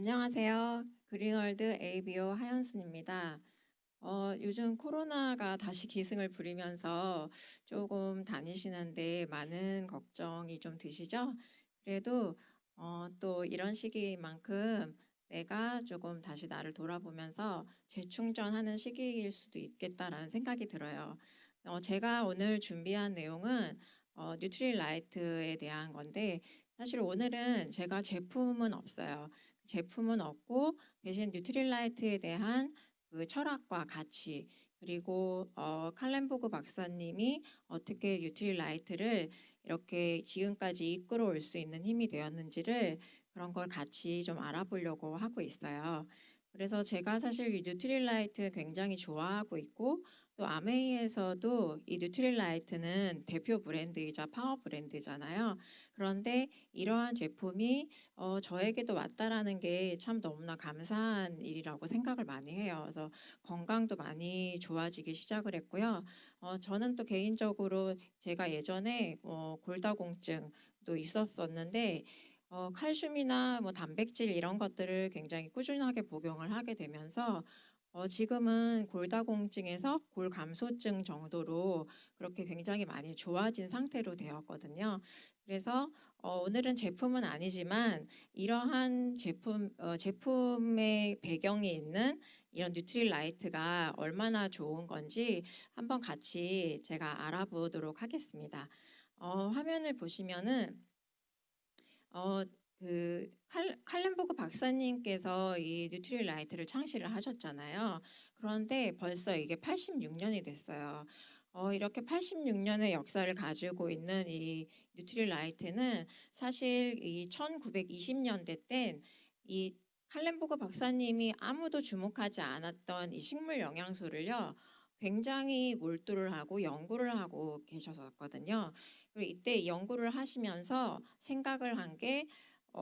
안녕하세요. 그린월드 ABO 하연순입니다. 요즘 코로나가 다시 기승을 부리면서 조금 다니시는데 많은 걱정이 좀 드시죠? 그래도 또 이런 시기만큼 내가 조금 다시 나를 돌아보면서 재충전하는 시기일 수도 있겠다라는 생각이 들어요. 제가 오늘 준비한 내용은 뉴트릴라이트에 대한 건데 사실 오늘은 제가 제품은 없어요. 제품은 없고 대신 뉴트릴라이트에 대한 그 철학과 가치 그리고 칼렌보그 박사님이 어떻게 뉴트릴라이트를 이렇게 지금까지 이끌어올 수 있는 힘이 되었는지를 그런 걸 같이 좀 알아보려고 하고 있어요. 그래서 제가 사실 이 뉴트릴라이트 굉장히 좋아하고 있고 또 아메이에서도 이 뉴트릴라이트는 대표 브랜드이자 파워 브랜드잖아요. 그런데 이러한 제품이 저에게도 왔다라는 게 참 너무나 감사한 일이라고 생각을 많이 해요. 그래서 건강도 많이 좋아지기 시작을 했고요. 저는 또 개인적으로 제가 예전에 골다공증도 있었었는데 칼슘이나 뭐 단백질 이런 것들을 굉장히 꾸준하게 복용을 하게 되면서 지금은 골다공증에서 골감소증 정도로 그렇게 굉장히 많이 좋아진 상태로 되었거든요. 그래서 오늘은 제품은 아니지만 이러한 제품의 배경이 있는 이런 뉴트릴라이트가 얼마나 좋은 건지 한번 같이 제가 알아보도록 하겠습니다. 화면을 보시면은 어, 칼렌보그 박사님께서 이 뉴트릴라이트를 창시를 하셨잖아요. 그런데 벌써 이게 86년이 됐어요. 이렇게 86년의 역사를 가지고 있는 이 뉴트릴라이트는 사실 이 1920년대 땐 이 칼렌보그 박사님이 아무도 주목하지 않았던 이 식물 영양소를요, 굉장히 몰두를 하고 연구를 하고 계셨었거든요. 그리고 이때 연구를 하시면서 생각을 한 게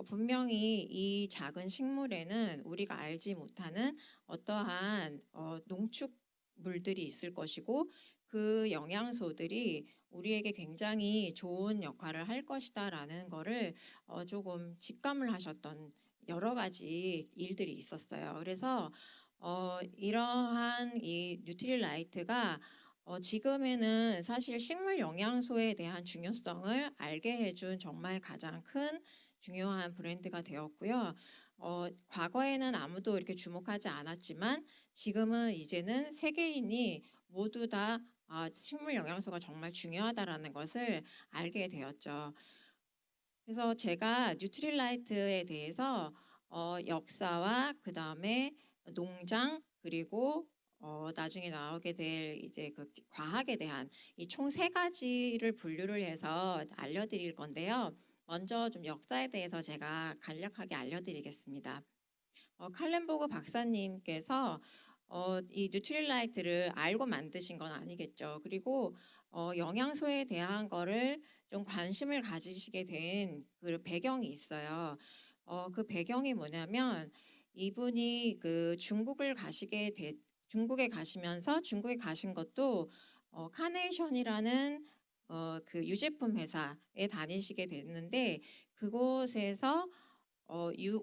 분명히 이 작은 식물에는 우리가 알지 못하는 어떠한 농축물들이 있을 것이고 그 영양소들이 우리에게 굉장히 좋은 역할을 할 것이다라는 거를 조금 직감을 하셨던 여러 가지 일들이 있었어요. 그래서 이러한 이 뉴트릴라이트가 지금에는 사실 식물 영양소에 대한 중요성을 알게 해준 정말 가장 큰 중요한 브랜드가 되었고요. 과거에는 아무도 이렇게 주목하지 않았지만 지금은 이제는 세계인이 모두 다 식물 영양소가 정말 중요하다라는 것을 알게 되었죠. 그래서 제가 뉴트릴라이트에 대해서 역사와 그 다음에 농장 그리고 나중에 나오게 될 이제 그 과학에 대한 이 총 세 가지를 분류를 해서 알려드릴 건데요. 먼저 좀 역사에 대해서 제가 간략하게 알려드리겠습니다. 칼렌보그 박사님께서 이 뉴트릴라이트를 알고 만드신 건 아니겠죠. 그리고 영양소에 대한 거를 좀 관심을 가지시게 된 그 배경이 있어요. 그 배경이 뭐냐면 이분이 그 중국에 가시면서 중국에 가신 것도 카네이션이라는 그 유제품 회사에 다니시게 됐는데 그곳에서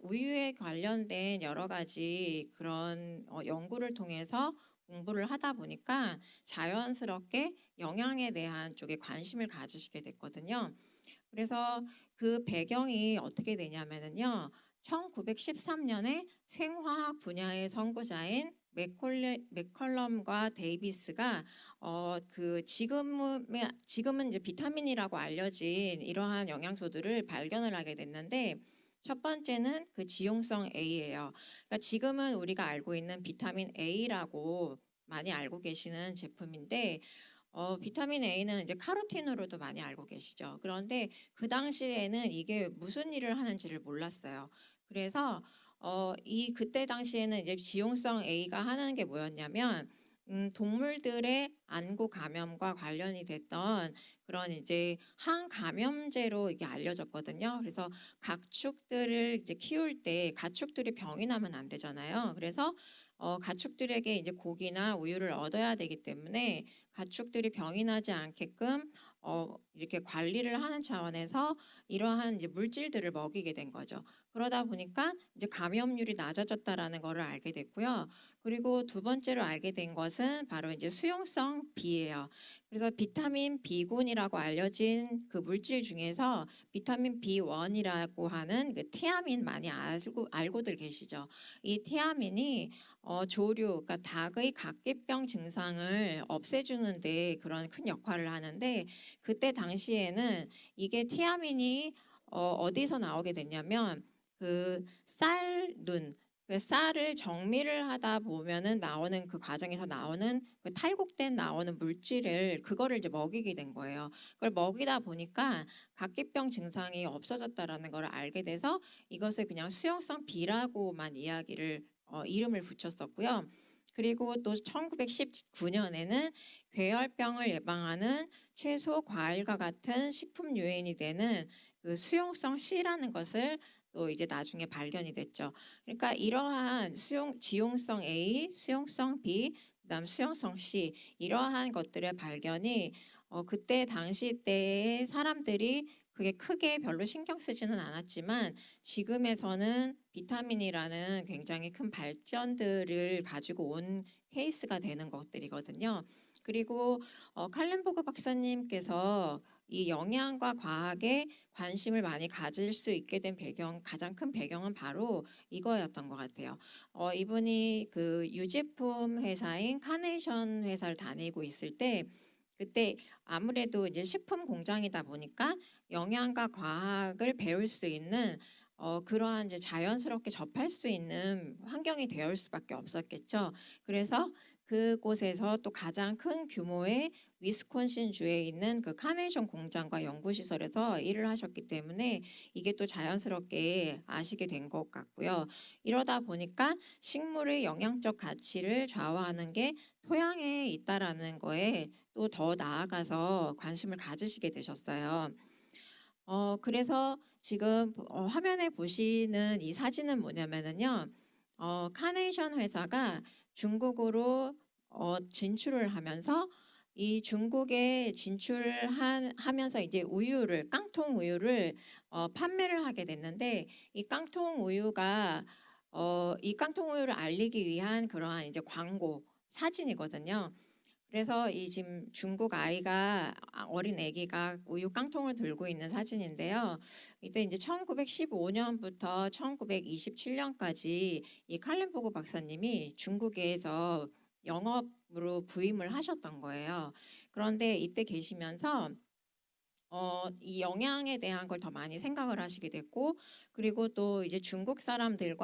우유에 관련된 여러 가지 그런 연구를 통해서 공부를 하다 보니까 자연스럽게 영양에 대한 쪽에 관심을 가지시게 됐거든요. 그래서 그 배경이 어떻게 되냐면요. 1913년에 생화학 분야의 선구자인 맥컬럼과 데이비스가 그 지금은 이제 비타민이라고 알려진 이러한 영양소들을 발견을 하게 됐는데 첫 번째는 그 지용성 A예요. 그러니까 지금은 우리가 알고 있는 비타민 A라고 많이 알고 계시는 제품인데 비타민 A는 이제 카로틴으로도 많이 알고 계시죠. 그런데 그 당시에는 이게 무슨 일을 하는지를 몰랐어요. 그래서 그때 당시에는 이제 지용성 A가 하는 게 뭐였냐면 동물들의 안구 감염과 관련이 됐던 그런 이제 항감염제로 이게 알려졌거든요. 그래서 가축들을 이제 키울 때 가축들이 병이 나면 안 되잖아요. 그래서 가축들에게 이제 고기나 우유를 얻어야 되기 때문에 가축들이 병이 나지 않게끔 이렇게 관리를 하는 차원에서 이러한 이제 물질들을 먹이게 된 거죠. 그러다 보니까 이제 감염률이 낮아졌다라는 거를 알게 됐고요. 그리고 두 번째로 알게 된 것은 바로 이제 수용성 B예요. 그래서 비타민 B군이라고 알려진 그 물질 중에서 비타민 B1이라고 하는 그 티아민 많이 알고들 계시죠? 이 티아민이 조류, 그러니까 닭의 각계병 증상을 없애주는데 그런 큰 역할을 하는데 그때 당시에는 이게 티아민이 어디서 나오게 됐냐면 그 쌀눈, 그 쌀을 정밀을 하다 보면은 나오는 그 과정에서 나오는 그 탈곡된 나오는 물질을 그거를 이제 먹이게 된 거예요. 그걸 먹이다 보니까 각기병 증상이 없어졌다라는 걸 알게 돼서 이것을 그냥 수용성 B라고만 이름을 붙였었고요. 그리고 또 1919년에는 괴혈병을 예방하는 채소, 과일과 같은 식품 요인이 되는 그 수용성 C라는 것을 또 이제 나중에 발견이 됐죠. 그러니까 이러한 지용성 A, 수용성 B, 그다음 수용성 C 이러한 것들의 발견이 그때 당시 때의 사람들이 그게 크게 별로 신경 쓰지는 않았지만 지금에서는 비타민이라는 굉장히 큰 발전들을 가지고 온 케이스가 되는 것들이거든요. 그리고 칼렌보그 박사님께서 이 영양과 과학에 관심을 많이 가질 수 있게 된 가장 큰 배경은 바로 이거였던 것 같아요. 이분이 그 유제품 회사인 카네이션 회사를 다니고 있을 때 그때 아무래도 이제 식품 공장이다 보니까 영양과 과학을 배울 수 있는 그러한 이제 자연스럽게 접할 수 있는 환경이 되어 수밖에 없었겠죠. 그래서 그곳에서 또 가장 큰 규모의 위스콘신 주에 있는 그 카네이션 공장과 연구시설에서 일을 하셨기 때문에 이게 또 자연스럽게 아시게 된 것 같고요. 이러다 보니까 식물의 영양적 가치를 좌우하는 게 토양에 있다라는 거에 또 더 나아가서 관심을 가지시게 되셨어요. 그래서 지금 화면에 보시는 이 사진은 뭐냐면은요. 카네이션 회사가 중국으로 진출을 하면서 이 중국에 하면서 이제 깡통 우유를 판매를 하게 됐는데 이 깡통 우유를 알리기 위한 그러한 이제 광고 사진이거든요. 그래서 이 지금 중국 어린 아기가 우유 깡통을 들고 있는 사진인데요. 이때 이제 1915년부터 1927년까지 이 칼렌보그 박사님이 중국에서 영업으로 부임을 하셨던 거예요. 그런데 이때 계시면서 이 영양에 대한 걸 더 많이 생각을 하시게 됐고, 그리고 또 이제 중국 사람들이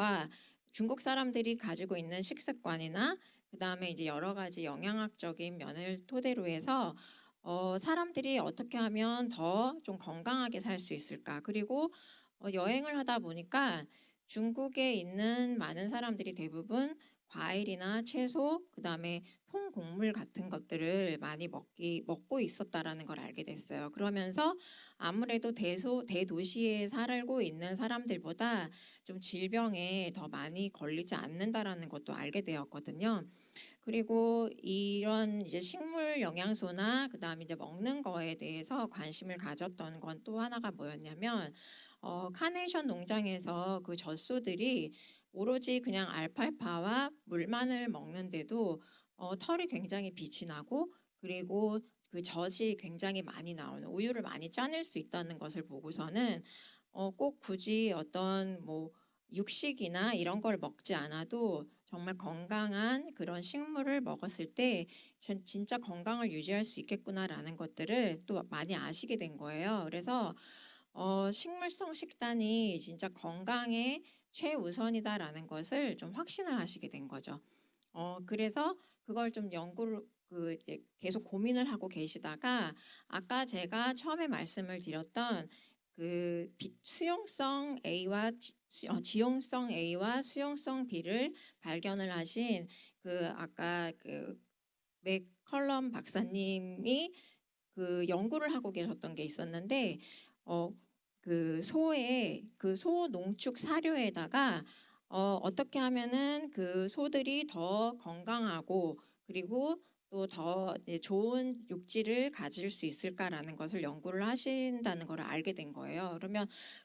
가지고 있는 식습관이나 그다음에 이제 여러 가지 영양학적인 면을 토대로 해서 사람들이 어떻게 하면 더 좀 건강하게 살 수 있을까? 그리고 여행을 하다 보니까 중국에 있는 많은 사람들이 대부분 과일이나 채소, 그다음에 통곡물 같은 것들을 많이 먹고 있었다라는 걸 알게 됐어요. 그러면서 아무래도 대도시에 살고 있는 사람들보다 좀 질병에 더 많이 걸리지 않는다라는 것도 알게 되었거든요. 그리고 이런 이제 식물 영양소나 그다음에 이제 먹는 거에 대해서 관심을 가졌던 건 또 하나가 뭐였냐면 카네이션 농장에서 그 젖소들이 오로지 그냥 알팔파와 물만을 먹는데도 털이 굉장히 빛이 나고 그리고 그 젖이 굉장히 많이 나오는 우유를 많이 짜낼 수 있다는 것을 보고서는 꼭 굳이 어떤 뭐 육식이나 이런 걸 먹지 않아도 정말 건강한 그런 식물을 먹었을 때 진짜 건강을 유지할 수 있겠구나라는 것들을 또 많이 아시게 된 거예요. 그래서 식물성 식단이 진짜 건강의 최우선이다라는 것을 좀 확신을 하시게 된 거죠. 그래서 그걸 좀 이제 계속 고민을 하고 계시다가 아까 제가 처음에 말씀을 드렸던 그 지용성 A와 수용성 B를 발견을 하신 그 아까 그 맥컬럼 박사님이 그 연구를 하고 계셨던 게 있었는데 그 소 농축 사료에다가 어떻게 하면은 그 소들이 더 건강하고 그리고 또 더 좋은 육질을 가질 수 있을까라는 것을 연구를 하신다는 걸 알게 된 거예요.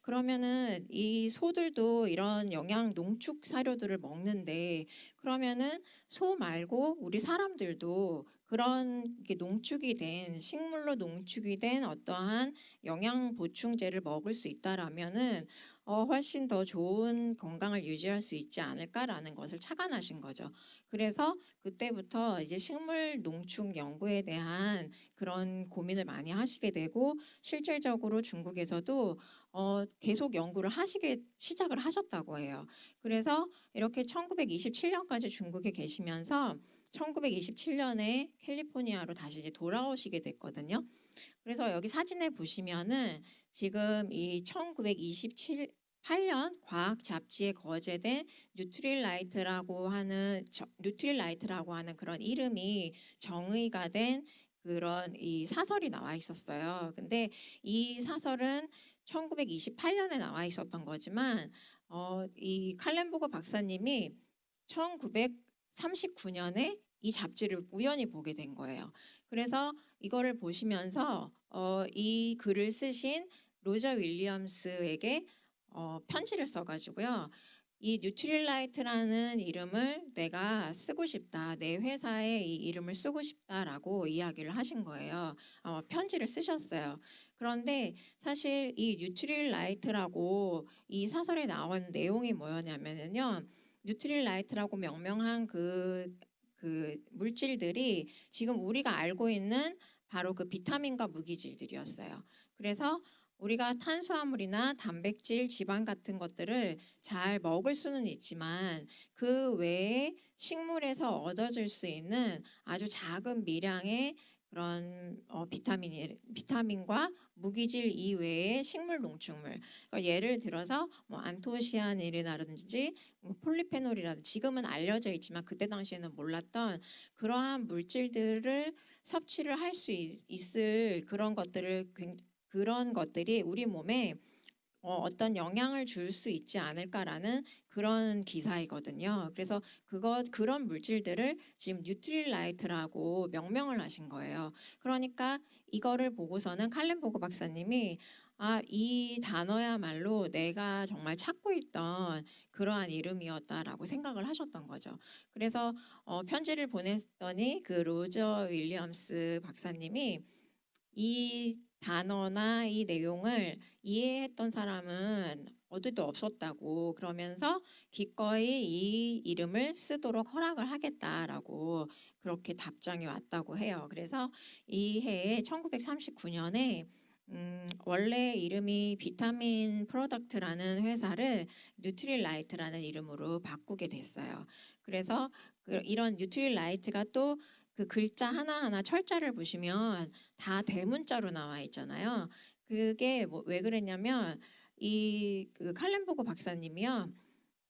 그러면은 이 소들도 이런 영양 농축 사료들을 먹는데 그러면은 소 말고 우리 사람들도 그런 농축이 된 식물로 농축이 된 어떠한 영양 보충제를 먹을 수 있다라면은 훨씬 더 좋은 건강을 유지할 수 있지 않을까라는 것을 착안하신 거죠. 그래서 그때부터 이제 식물 농축 연구에 대한 그런 고민을 많이 하시게 되고 실질적으로 중국에서도 계속 연구를 하시게 시작을 하셨다고 해요. 그래서 이렇게 1927년까지 중국에 계시면서 1927년에 캘리포니아로 다시 이제 돌아오시게 됐거든요. 그래서 여기 사진에 보시면은 지금 이 1928년 과학 잡지에 거제된 뉴트릴라이트라고 하는 그런 이름이 정의가 된 그런 이 사설이 나와 있었어요. 근데 이 사설은 1928년에 나와 있었던 거지만 이 칼렌보그 박사님이 1939년에 이 잡지를 우연히 보게 된 거예요. 그래서 이거를 보시면서 이 글을 쓰신 로저 윌리엄스에게 편지를 써가지고요. 이 뉴트릴라이트라는 이름을 내가 쓰고 싶다. 내 회사에 이 이름을 쓰고 싶다라고 이야기를 하신 거예요. 편지를 쓰셨어요. 그런데 사실 이 뉴트릴라이트라고 이 사설에 나온 내용이 뭐였냐면요. 뉴트릴라이트라고 명명한 그 물질들이 지금 우리가 알고 있는 바로 그 비타민과 무기질들이었어요. 그래서 우리가 탄수화물이나 단백질, 지방 같은 것들을 잘 먹을 수는 있지만 그 외에 식물에서 얻어질 수 있는 아주 작은 미량의 그런 비타민과 무기질 이외의 식물 농축물. 그러니까 예를 들어서 뭐 안토시아닌이라든지 폴리페놀이라든지 지금은 알려져 있지만 그때 당시에는 몰랐던 그러한 물질들을 섭취를 할 수 있을 그런 것들이 우리 몸에 어떤 영향을 줄 수 있지 않을까라는 그런 기사이거든요. 그래서 그런 물질들을 지금 뉴트릴라이트라고 명명을 하신 거예요. 그러니까 이거를 보고서는 칼렌보그 박사님이 이 단어야말로 내가 정말 찾고 있던 그러한 이름이었다라고 생각을 하셨던 거죠. 그래서 편지를 보냈더니 그 로저 윌리엄스 박사님이 이 단어나 이 내용을 이해했던 사람은 어디도 없었다고 그러면서 기꺼이 이 이름을 쓰도록 허락을 하겠다라고 그렇게 답장이 왔다고 해요. 그래서 이 해에 1939년에 원래 이름이 비타민 프로덕트라는 회사를 뉴트릴라이트라는 이름으로 바꾸게 됐어요. 그래서 이런 뉴트릴라이트가 또 그 글자 하나하나 철자를 보시면 다 대문자로 나와 있잖아요. 그게 왜 그랬냐면 그 칼렌보그 박사님이요.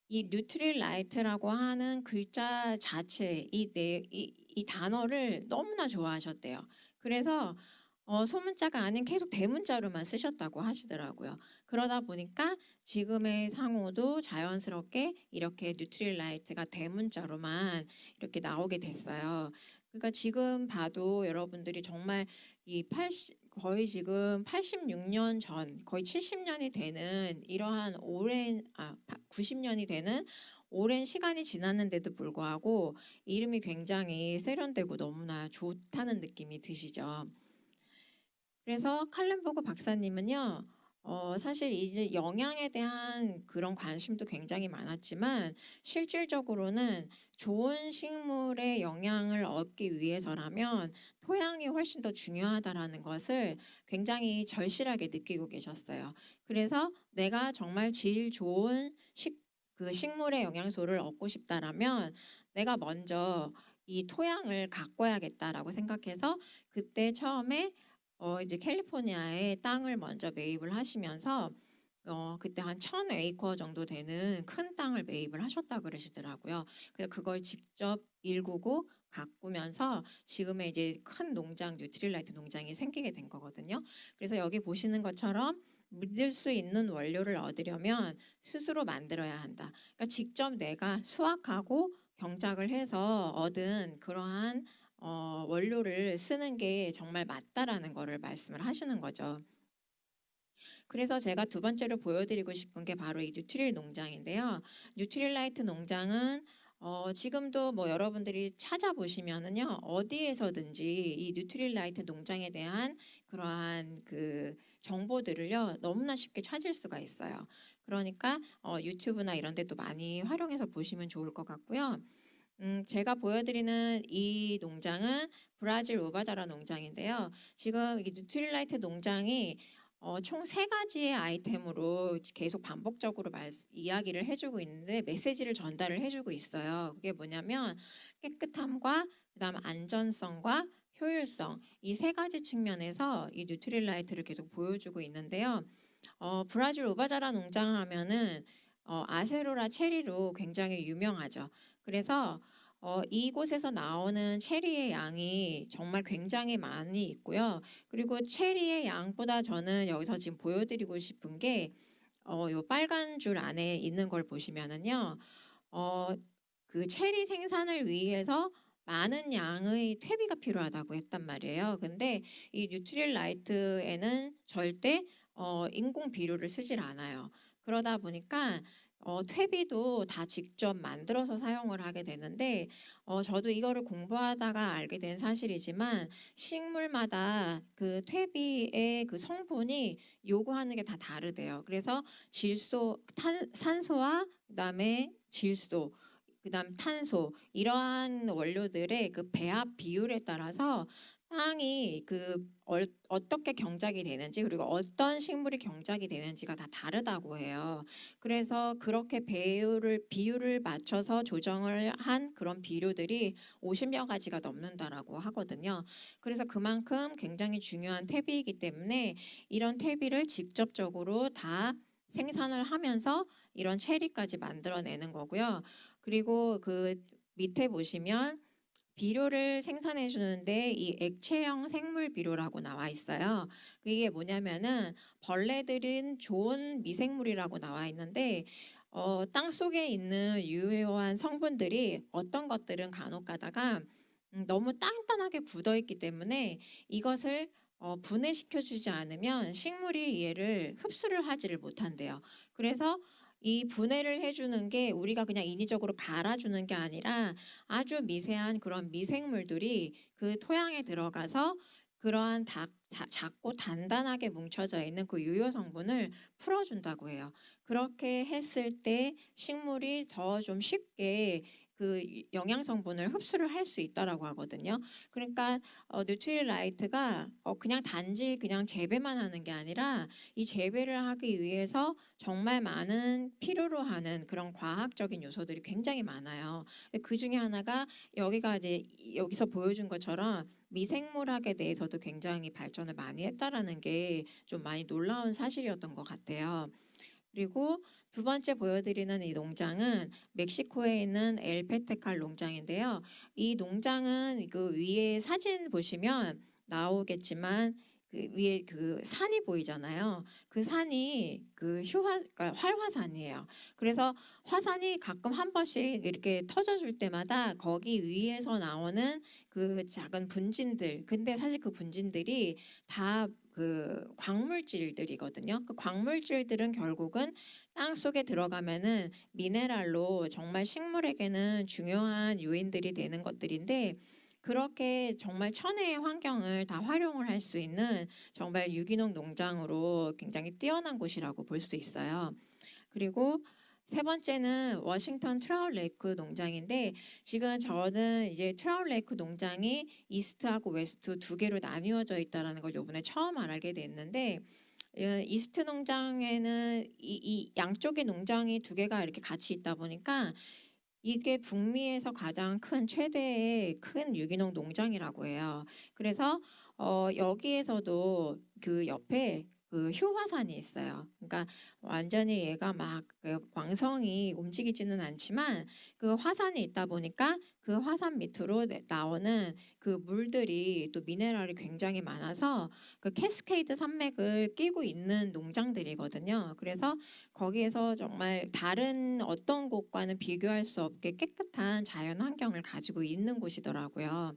이 뉴트릴라이트라고 하는 글자 자체 이 단어를 너무나 좋아하셨대요. 그래서 소문자가 아닌 계속 대문자로만 쓰셨다고 하시더라고요. 그러다 보니까 지금의 상호도 자연스럽게 이렇게 뉴트릴라이트가 대문자로만 이렇게 나오게 됐어요. 그러니까 지금 봐도 여러분들이 정말 거의 지금 86년 전, 거의 70년이 되는 이러한 90년이 되는 오랜 시간이 지났는데도 불구하고 이름이 굉장히 세련되고 너무나 좋다는 느낌이 드시죠. 그래서 칼렌보그 박사님은요, 사실 이제 영양에 대한 그런 관심도 굉장히 많았지만 실질적으로는 좋은 식물의 영양을 얻기 위해서라면 토양이 훨씬 더 중요하다라는 것을 굉장히 절실하게 느끼고 계셨어요. 그래서 내가 정말 질 좋은 그 식물의 영양소를 얻고 싶다라면 내가 먼저 이 토양을 가꿔야겠다라고 생각해서 그때 처음에 이제 캘리포니아에 땅을 먼저 매입을 하시면서 그때 한 1000에이커 정도 되는 큰 땅을 매입을 하셨다 그러시더라고요. 그래서 그걸 직접 일구고 가꾸면서 지금의 이제 큰 농장, 뉴트릴라이트 농장이 생기게 된 거거든요. 그래서 여기 보시는 것처럼 믿을 수 있는 원료를 얻으려면 스스로 만들어야 한다. 그러니까 직접 내가 수확하고 경작을 해서 얻은 그러한 원료를 쓰는 게 정말 맞다라는 거를 말씀을 하시는 거죠. 그래서 제가 두 번째로 보여드리고 싶은 게 바로 이 뉴트릴 농장인데요. 뉴트릴라이트 농장은 지금도 뭐 여러분들이 찾아보시면은요, 어디에서든지 이 뉴트릴라이트 농장에 대한 그러한 그 정보들을요, 너무나 쉽게 찾을 수가 있어요. 그러니까 유튜브나 이런 데도 많이 활용해서 보시면 좋을 것 같고요. 제가 보여드리는 이 농장은 브라질 우바다라 농장인데요. 지금 이 뉴트릴라이트 농장이 총 세 가지의 아이템으로 계속 반복적으로 이야기를 해주고 있는데 메시지를 전달을 해주고 있어요. 그게 뭐냐면 깨끗함과 그다음 안전성과 효율성 이 세 가지 측면에서 이 뉴트릴라이트를 계속 보여주고 있는데요. 브라질 우바자라 농장 하면은 아세로라 체리로 굉장히 유명하죠. 그래서 이곳에서 나오는 체리의 양이 정말 굉장히 많이 있고요. 그리고 체리의 양보다 저는 여기서 지금 보여드리고 싶은 게 요 빨간 줄 안에 있는 걸 보시면은요. 어, 그 체리 생산을 위해서 많은 양의 퇴비가 필요하다고 했단 말이에요. 근데 이 뉴트릴 라이트에는 절대 인공 비료를 쓰질 않아요. 그러다 보니까 퇴비도 다 직접 만들어서 사용을 하게 되는데 저도 이거를 공부하다가 알게 된 사실이지만 식물마다 그 퇴비의 그 성분이 요구하는 게 다 다르대요. 그래서 산소와 그다음에 질소 그다음 탄소 이러한 원료들의 그 배합 비율에 따라서 땅이 어떻게 경작이 되는지 그리고 어떤 식물이 경작이 되는지가 다 다르다고 해요. 그래서 그렇게 비율을 맞춰서 조정을 한 그런 비료들이 50여 가지가 넘는다라고 하거든요. 그래서 그만큼 굉장히 중요한 퇴비이기 때문에 이런 퇴비를 직접적으로 다 생산을 하면서 이런 체리까지 만들어내는 거고요. 그리고 그 밑에 보시면 비료를 생산해 주는데 이 액체형 생물 비료라고 나와 있어요. 그게 뭐냐면은 벌레들은 좋은 미생물이라고 나와 있는데 땅 속에 있는 유효한 성분들이 어떤 것들은 간혹 가다가 너무 단단하게 굳어 있기 때문에 이것을 분해시켜 주지 않으면 식물이 얘를 흡수를 하지를 못한대요. 그래서 이 분해를 해주는 게 우리가 그냥 인위적으로 갈아주는 게 아니라 아주 미세한 그런 미생물들이 그 토양에 들어가서 그러한 작고 단단하게 뭉쳐져 있는 그 유효 성분을 풀어준다고 해요. 그렇게 했을 때 식물이 더 좀 쉽게 그 영양 성분을 흡수를 할 수 있다라고 하거든요. 그러니까 뉴트릴라이트가 그냥 단지 그냥 재배만 하는 게 아니라 이 재배를 하기 위해서 정말 많은 필요로 하는 그런 과학적인 요소들이 굉장히 많아요. 그 중에 하나가 여기가 이제 여기서 보여준 것처럼 미생물학에 대해서도 굉장히 발전을 많이 했다라는 게 좀 많이 놀라운 사실이었던 것 같아요. 그리고 두 번째 보여드리는 이 농장은 멕시코에 있는 엘페테칼 농장인데요. 이 농장은 그 위에 사진 보시면 나오겠지만 그 위에 그 산이 보이잖아요. 그 산이 그러니까 활화산이에요. 그래서 화산이 가끔 한 번씩 이렇게 터져줄 때마다 거기 위에서 나오는 그 작은 분진들. 근데 사실 그 분진들이 다 그 광물질들이거든요. 그 광물질들은 결국은 땅 속에 들어가면은 미네랄로 정말 식물에게는 중요한 요인들이 되는 것들인데 그렇게 정말 천혜의 환경을 다 활용을 할 수 있는 정말 유기농 농장으로 굉장히 뛰어난 곳이라고 볼 수 있어요. 그리고 세 번째는 워싱턴 트라울 레이크 농장인데 지금 저는 이제 트라울 레이크 농장이 이스트하고 웨스트 두 개로 나뉘어져 있다는 걸 이번에 처음 알게 됐는데 이스트 농장에는 이 양쪽의 농장이 두 개가 이렇게 같이 있다 보니까 이게 북미에서 가장 큰 최대의 큰 유기농 농장이라고 해요. 그래서 여기에서도 그 옆에 그 휴화산이 있어요. 그러니까 완전히 얘가 막그 왕성이 움직이지는 않지만 그 화산이 있다 보니까 그 화산 밑으로 나오는 그 물들이 또 미네랄이 굉장히 많아서 그 캐스케이드 산맥을 끼고 있는 농장들이거든요. 그래서 거기에서 정말 다른 어떤 곳과는 비교할 수 없게 깨끗한 자연 환경을 가지고 있는 곳이더라고요.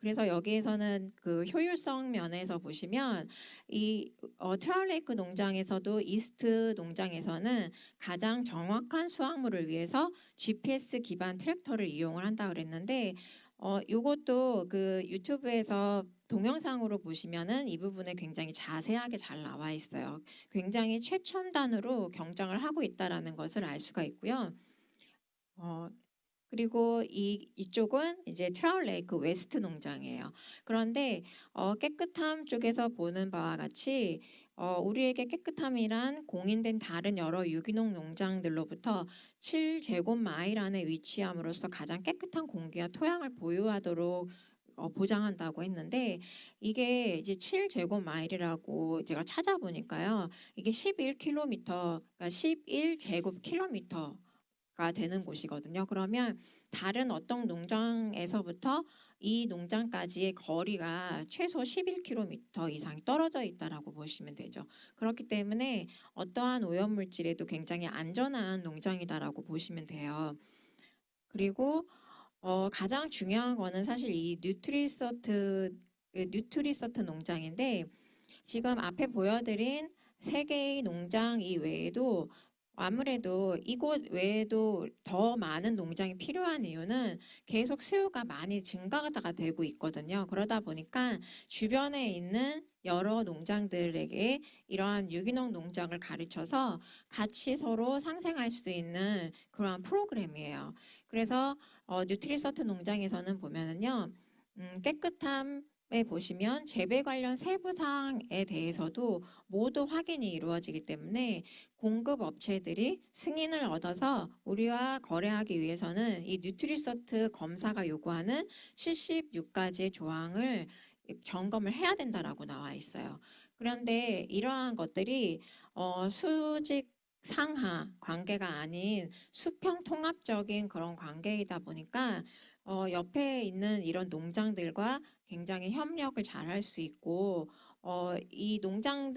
그래서 여기에서는 그 효율성 면에서 보시면 이 트라울레이크 농장에서도 이스트 농장에서는 가장 정확한 수확물을 위해서 GPS 기반 트랙터를 이용을 한다 그랬는데 요것도 그 유튜브에서 동영상으로 보시면은 이 부분에 굉장히 자세하게 잘 나와 있어요. 굉장히 최첨단으로 경장을 하고 있다라는 것을 알 수가 있고요. 그리고 이쪽은 이제 트라울레이크 웨스트 농장이에요. 그런데 깨끗함 쪽에서 보는 바와 같이 우리에게 깨끗함이란 공인된 다른 여러 유기농 농장들로부터 7제곱마일 안에 위치함으로써 가장 깨끗한 공기와 토양을 보유하도록 보장한다고 했는데 이게 이제 7제곱마일이라고 제가 찾아보니까요. 이게 11km, 그러니까 11제곱킬로미터 가 되는 곳이거든요. 그러면 다른 어떤 농장에서부터 이 농장까지의 거리가 최소 11km 이상 떨어져 있다라고 보시면 되죠. 그렇기 때문에 어떠한 오염물질에도 굉장히 안전한 농장이다라고 보시면 돼요. 그리고 가장 중요한 거는 사실 이 뉴트리서트 농장인데 지금 앞에 보여드린 세 개의 농장 이외에도 아무래도 이곳 외에도 더 많은 농장이 필요한 이유는 계속 수요가 많이 증가가 되고 있거든요. 그러다 보니까 주변에 있는 여러 농장들에게 이러한 유기농 농장을 가르쳐서 같이 서로 상생할 수 있는 그러한 프로그램이에요. 그래서 뉴트리서트 농장에서는 보면은요, 깨끗함 에 보시면 재배 관련 세부 사항에 대해서도 모두 확인이 이루어지기 때문에 공급 업체들이 승인을 얻어서 우리와 거래하기 위해서는 이 뉴트리서트 검사가 요구하는 76가지의 조항을 점검을 해야 된다라고 나와 있어요. 그런데 이러한 것들이 수직 상하 관계가 아닌 수평 통합적인 그런 관계이다 보니까 옆에 있는 이런 농장들과 굉장히 협력을 잘 할 수 있고 이 농장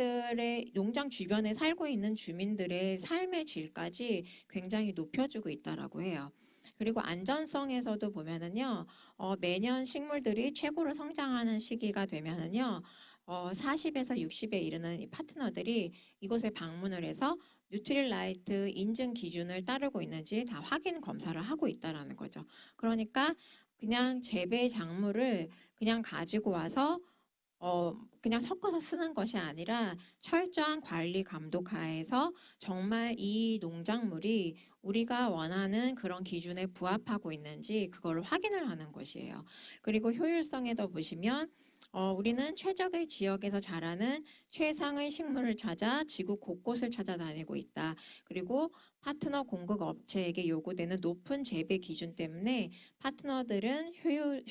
주변에 살고 있는 주민들의 삶의 질까지 굉장히 높여주고 있다라고 해요. 그리고 안전성에서도 보면은요, 매년 식물들이 최고로 성장하는 시기가 되면은요, 40에서 60에 이르는 이 파트너들이 이곳에 방문을 해서 뉴트릴라이트 인증 기준을 따르고 있는지 다 확인 검사를 하고 있다라는 거죠. 그러니까 그냥 재배 작물을 그냥 가지고 와서 그냥 섞어서 쓰는 것이 아니라 철저한 관리 감독 하에서 정말 이 농작물이 우리가 원하는 그런 기준에 부합하고 있는지 그걸 확인을 하는 것이에요. 그리고 효율성에도 보시면 우리는 최적의 지역에서 자라는 최상의 식물을 찾아 지구 곳곳을 찾아다니고 있다. 그리고 파트너 공급 업체에게 요구되는 높은 재배 기준 때문에 파트너들은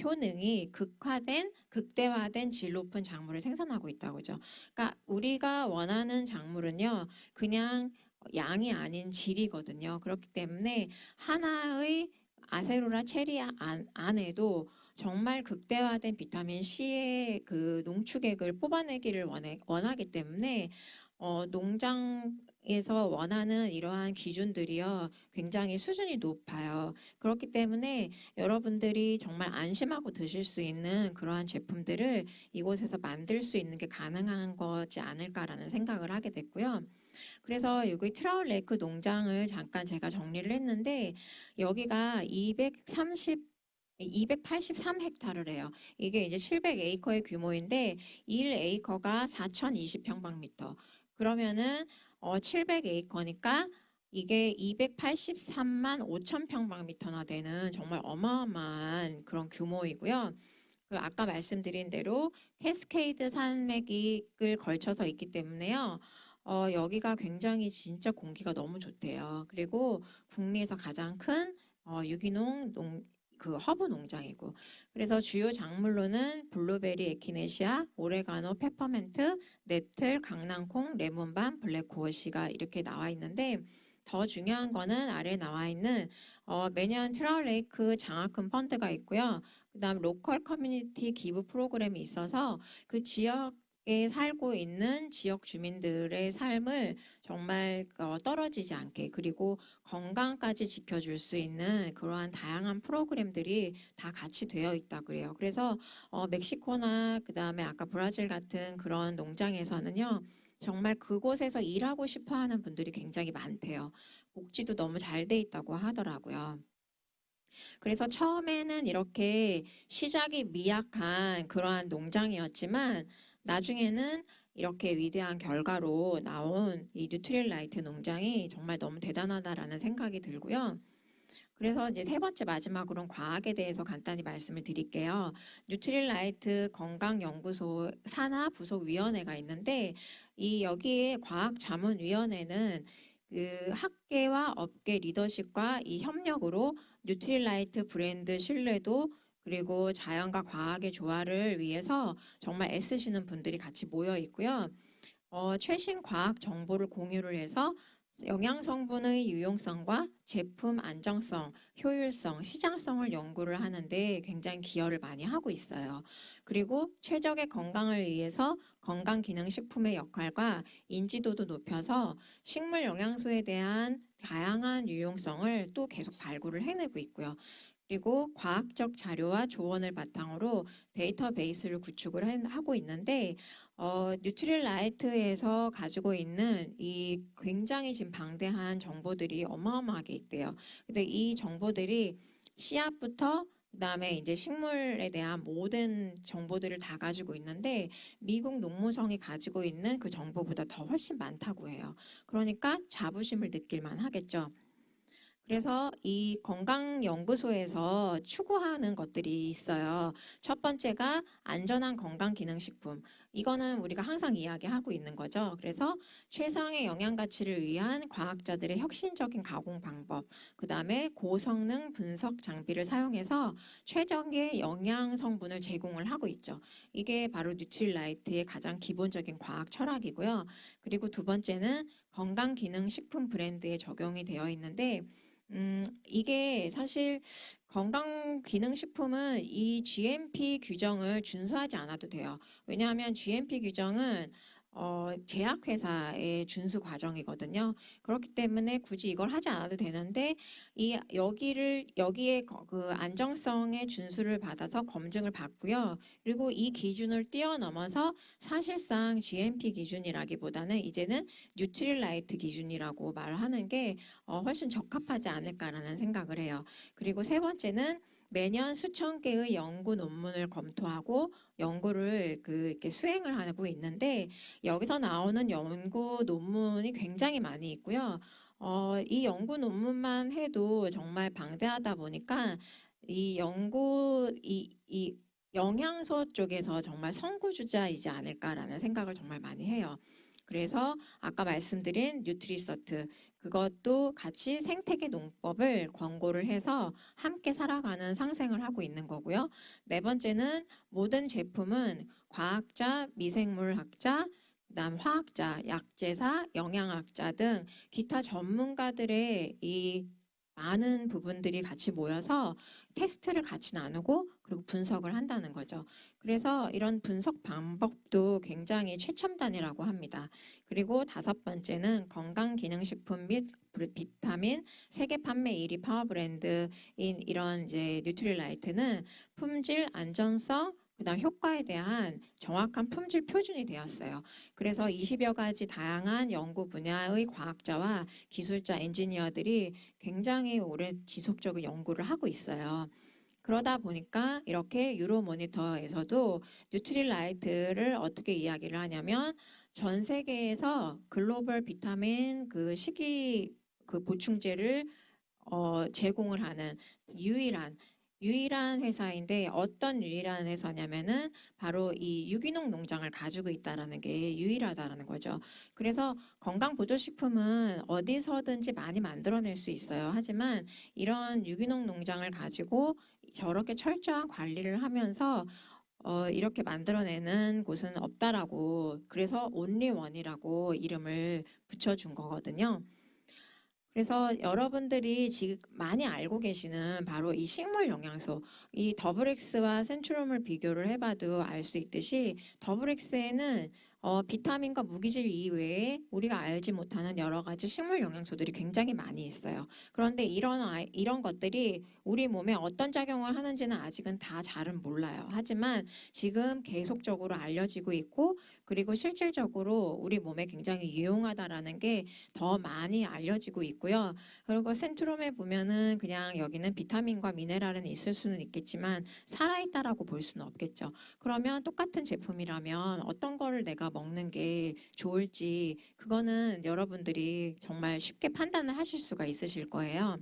효능이 극대화된 질 높은 작물을 생산하고 있다고 죠. 그러니까 우리가 원하는 작물은요, 그냥 양이 아닌 질이거든요. 그렇기 때문에 하나의 아세로라 체리 안에도 정말 극대화된 비타민 C의 그 농축액을 뽑아내기를 원하기 때문에 농장에서 원하는 이러한 기준들이요 굉장히 수준이 높아요. 그렇기 때문에 여러분들이 정말 안심하고 드실 수 있는 그러한 제품들을 이곳에서 만들 수 있는 게 가능한 거지 않을까라는 생각을 하게 됐고요. 그래서 여기 트라울레이크 농장을 잠깐 제가 정리를 했는데 여기가 283헥타르를 해요. 이게 이제 700에이커의 규모인데 1에이커가 4,020평방미터. 그러면은 700에이커니까 이게 283만 5천 평방미터나 되는 정말 어마어마한 그런 규모이고요. 그리고 아까 말씀드린 대로 캐스케이드 산맥을 걸쳐서 있기 때문에요. 여기가 굉장히 진짜 공기가 너무 좋대요. 그리고 북미에서 가장 큰 유기농 그 허브 농장이고 그래서 주요 작물로는 블루베리, 에키네시아, 오레가노, 페퍼멘트, 네틀, 강낭콩, 레몬밤, 블랙호어시가 이렇게 나와 있는데 더 중요한 거는 아래에 나와 있는 매년 트라울레이크 장학금 펀드가 있고요. 그다음 로컬 커뮤니티 기부 프로그램이 있어서 그 지역 살고 있는 지역 주민들의 삶을 정말 떨어지지 않게, 그리고 건강까지 지켜줄 수 있는 그러한 다양한 프로그램들이 다 같이 되어 있다 그래요. 그래서 멕시코나 그다음에 아까 브라질 같은 그런 농장에서는요, 정말 그곳에서 일하고 싶어 하는 분들이 굉장히 많대요. 복지도 너무 잘 돼 있다고 하더라고요. 그래서 처음에는 이렇게 시작이 미약한 그러한 농장이었지만 나중에는 이렇게 위대한 결과로 나온 이 뉴트릴라이트 농장이 정말 너무 대단하다라는 생각이 들고요. 그래서 이제 세 번째 마지막으로는 과학에 대해서 간단히 말씀을 드릴게요. 뉴트릴라이트 건강연구소 산하 부속위원회가 있는데 이 여기에 과학자문위원회는 그 학계와 업계 리더십과 이 협력으로 뉴트릴라이트 브랜드 신뢰도 그리고 자연과 과학의 조화를 위해서 정말 애쓰시는 분들이 같이 모여 있고요. 최신 과학 정보를 공유를 해서 영양 성분의 유용성과 제품 안정성, 효율성, 시장성을 연구를 하는데 굉장히 기여를 많이 하고 있어요. 그리고 최적의 건강을 위해서 건강기능식품의 역할과 인지도도 높여서 식물 영양소에 대한 다양한 유용성을 또 계속 발굴을 해내고 있고요. 그리고 과학적 자료와 조언을 바탕으로 데이터베이스를 구축을 하고 있는데 뉴트릴라이트에서 가지고 있는 이 굉장히 지금 방대한 정보들이 어마어마하게 있대요. 근데 이 정보들이 씨앗부터 그다음에 이제 식물에 대한 모든 정보들을 다 가지고 있는데 미국 농무성이 가지고 있는 그 정보보다 더 훨씬 많다고 해요. 그러니까 자부심을 느낄 만하겠죠. 그래서 이 건강연구소에서 추구하는 것들이 있어요. 첫 번째가 안전한 건강기능식품. 이거는 우리가 항상 이야기하고 있는 거죠. 그래서 최상의 영양 가치를 위한 과학자들의 혁신적인 가공 방법, 그 다음에 고성능 분석 장비를 사용해서 최적의 영양 성분을 제공을 하고 있죠. 이게 바로 뉴트릴라이트의 가장 기본적인 과학 철학이고요. 그리고 두 번째는 건강기능식품 브랜드에 적용이 되어 있는데 이게 사실 건강기능식품은 이 GMP 규정을 준수하지 않아도 돼요. 왜냐하면 GMP 규정은 제약회사의 준수 과정이거든요. 그렇기 때문에 굳이 이걸 하지 않아도 되는데 여기에 그 안정성의 준수를 받아서 검증을 받고요. 그리고 이 기준을 뛰어넘어서 사실상 GMP 기준이라기보다는 이제는 뉴트릴라이트 기준이라고 말하는 게 훨씬 적합하지 않을까라는 생각을 해요. 그리고 세 번째는 매년 수천 개의 연구 논문을 검토하고 연구를 이렇게 수행을 하고 있는데 여기서 나오는 연구 논문이 굉장히 많이 있고요. 이 연구 논문만 해도 정말 방대하다 보니까 이 영양소 쪽에서 정말 선구주자이지 않을까라는 생각을 정말 많이 해요. 그래서 아까 말씀드린 뉴트리서트 그것도 같이 생태계 농법을 권고를 해서 함께 살아가는 상생을 하고 있는 거고요. 네 번째는 모든 제품은 과학자, 미생물학자, 그다음 화학자, 약제사, 영양학자 등 기타 전문가들의 이 많은 부분들이 같이 모여서 테스트를 같이 나누고 그리고 분석을 한다는 거죠. 그래서 이런 분석 방법도 굉장히 최첨단이라고 합니다. 그리고 다섯 번째는 건강기능식품 및 비타민 세계 판매 1위 파워 브랜드인 이런 이제 뉴트릴라이트는 품질, 안전성, 그다음 효과에 대한 정확한 품질 표준이 되었어요. 그래서 20여 가지 다양한 연구 분야의 과학자와 기술자, 엔지니어들이 굉장히 오래 지속적으로 연구를 하고 있어요. 그러다 보니까 이렇게 유로모니터에서도 뉴트릴라이트를 어떻게 이야기를 하냐면 전 세계에서 글로벌 비타민 그 식이 그 보충제를 제공을 하는 유일한 회사인데 어떤 유일한 회사냐면은 바로 이 유기농 농장을 가지고 있다라는 게 유일하다라는 거죠. 그래서 건강보조식품은 어디서든지 많이 만들어낼 수 있어요. 하지만 이런 유기농 농장을 가지고 저렇게 철저한 관리를 하면서 이렇게 만들어내는 곳은 없다라고 그래서 온리원이라고 이름을 붙여준 거거든요. 그래서 여러분들이 지금 많이 알고 계시는 바로 이 식물 영양소, 이 더블 X와 센트룸을 비교를 해봐도 알 수 있듯이 더블 X에는 비타민과 무기질 이외에 우리가 알지 못하는 여러 가지 식물 영양소들이 굉장히 많이 있어요. 그런데 이런 것들이 우리 몸에 어떤 작용을 하는지는 아직은 다 잘은 몰라요. 하지만 지금 계속적으로 알려지고 있고, 그리고 실질적으로 우리 몸에 굉장히 유용하다라는 게 더 많이 알려지고 있고요. 그리고 센트룸에 보면은 그냥 여기는 비타민과 미네랄은 있을 수는 있겠지만 살아있다라고 볼 수는 없겠죠. 그러면 똑같은 제품이라면 어떤 거를 내가 먹는 게 좋을지 그거는 여러분들이 정말 쉽게 판단을 하실 수가 있으실 거예요.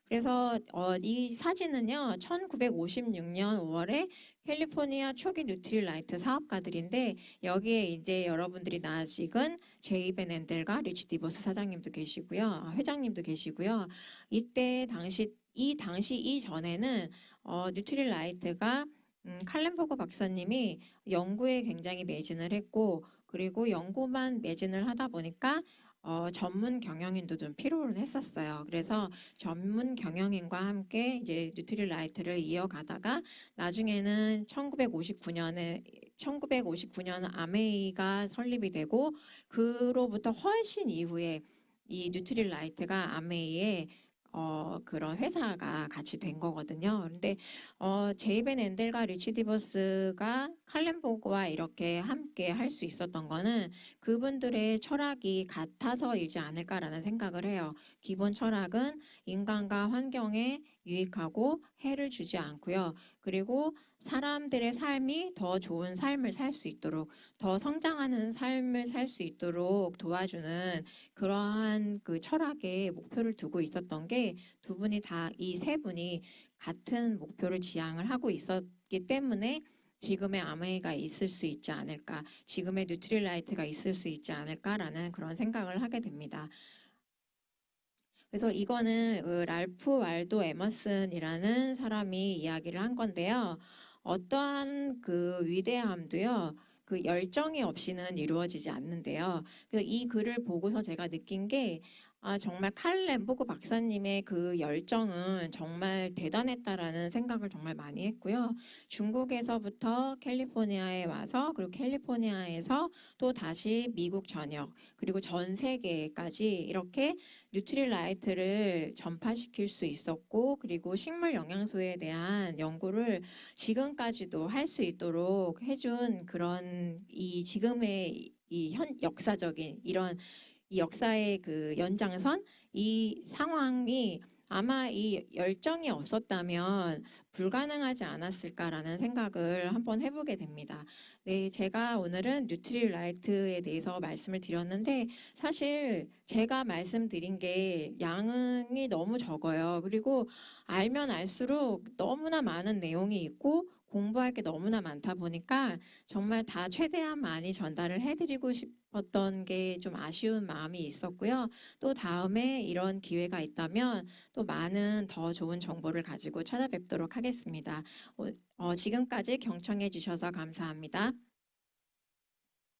그래서 이 사진은요, 1956년 5월에 캘리포니아 초기 뉴트릴라이트 사업가들인데 여기에 이제 여러분들이 아직은 제이벤 앤델과 리치 디버스 사장님도 계시고요, 회장님도 계시고요. 당시 이전에는 뉴트릴라이트가 칼렌버그 박사님이 연구에 굉장히 매진을 했고, 그리고 연구만 매진을 하다 보니까 전문 경영인도 좀 필요를 했었어요. 그래서 전문 경영인과 함께 이제 뉴트릴라이트를 이어가다가 나중에는 1959년 아메이가 설립이 되고, 그로부터 훨씬 이후에 이 뉴트릴라이트가 아메이에 그런 회사가 같이 된 거거든요. 근데 제이벤 앤델과 리치 디버스가 칼렌보그와 이렇게 함께 할 수 있었던 거는 그분들의 철학이 같아서이지 않을까라는 생각을 해요. 기본 철학은 인간과 환경에 유익하고 해를 주지 않고요. 그리고 사람들의 삶이 더 좋은 삶을 살 수 있도록, 더 성장하는 삶을 살 수 있도록 도와주는 그러한 그 철학의 목표를 두고 있었던 게 두 분이 다, 이 세 분이 같은 목표를 지향을 하고 있었기 때문에 지금의 아메이가 있을 수 있지 않을까, 지금의 뉴트릴라이트가 있을 수 있지 않을까라는 그런 생각을 하게 됩니다. 그래서 이거는 랄프 waldo 에머슨이라는 사람이 이야기를 한 건데요. 어떠한 그 위대함도요, 그 열정이 없이는 이루어지지 않는데요. 그래서 이 글을 보고서 제가 느낀 게, 정말 칼 램보그 박사님의 그 열정은 정말 대단했다라는 생각을 정말 많이 했고요. 중국에서부터 캘리포니아에 와서, 그리고 캘리포니아에서 또 다시 미국 전역, 그리고 전 세계까지 이렇게 뉴트릴라이트를 전파시킬 수 있었고, 그리고 식물 영양소에 대한 연구를 지금까지도 할 수 있도록 해준 그런 이 지금의 이 역사적인 이런 이 역사의 그 연장선, 이 상황이 아마 이 열정이 없었다면 불가능하지 않았을까라는 생각을 한번 해보게 됩니다. 네, 제가 오늘은 뉴트릴라이트에 대해서 말씀을 드렸는데 사실 제가 말씀드린 게 양이 너무 적어요. 그리고 알면 알수록 너무나 많은 내용이 있고 공부할 게 너무나 많다 보니까 정말 다 최대한 많이 전달을 해드리고 싶었던 게 좀 아쉬운 마음이 있었고요. 또 다음에 이런 기회가 있다면 또 많은 더 좋은 정보를 가지고 찾아뵙도록 하겠습니다. 지금까지 경청해 주셔서 감사합니다.